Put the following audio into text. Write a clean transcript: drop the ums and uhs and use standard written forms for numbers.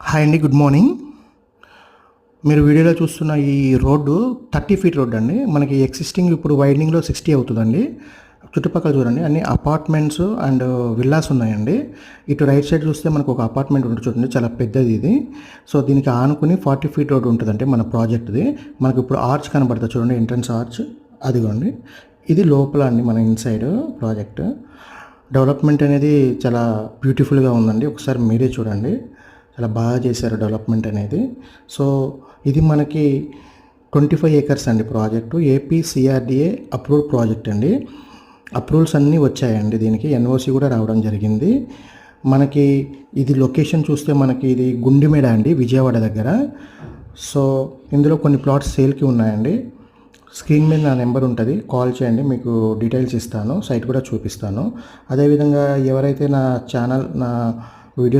Hi అండి, good morning. మీరు వీడియోలో చూస్తున్న ఈ రోడ్డు 30 ఫీట్ రోడ్ అండి. మనకి ఎగ్జిస్టింగ్ ఇప్పుడు వైడనింగ్లో 60 అవుతుందండి. చుట్టుపక్కల చూడండి, అన్ని అపార్ట్మెంట్స్ అండ్ విల్లాస్ ఉన్నాయండి. ఇటు రైట్ సైడ్ చూస్తే మనకు ఒక అపార్ట్మెంట్ ఉంటుంది చూడండి, చాలా పెద్దది ఇది. సో దీనికి ఆనుకుని 40 ఫీట్ రోడ్ ఉంటుందంటే మన ప్రాజెక్ట్ది. మనకి ఇప్పుడు ఆర్చ్ కనబడుతుంది చూడండి, ఎంట్రన్స్ ఆర్చ్ అదిగోండి. ఇది లోపల అండి మన ఇన్సైడ్ ప్రాజెక్ట్. డెవలప్మెంట్ అనేది చాలా బ్యూటిఫుల్గా ఉందండి. ఒకసారి మీరే చూడండి, చాలా బాగా చేశారు డెవలప్మెంట్ అనేది. సో ఇది మనకి 25 ఏకర్స్ అండి project. AP CRDA approved project అండి. అప్రూవల్స్ అన్నీ వచ్చాయండి, దీనికి ఎన్ఓసి కూడా రావడం జరిగింది. మనకి ఇది లొకేషన్ చూస్తే మనకి ఇది గుండిమేడ అండి, విజయవాడ దగ్గర. సో ఇందులో కొన్ని ప్లాట్స్ సేల్కి ఉన్నాయండి. స్క్రీన్ మీద నా నెంబర్ ఉంటుంది, కాల్ చేయండి, మీకు డీటెయిల్స్ ఇస్తాను, సైట్ కూడా చూపిస్తాను. అదేవిధంగా ఎవరైతే నా వీడియో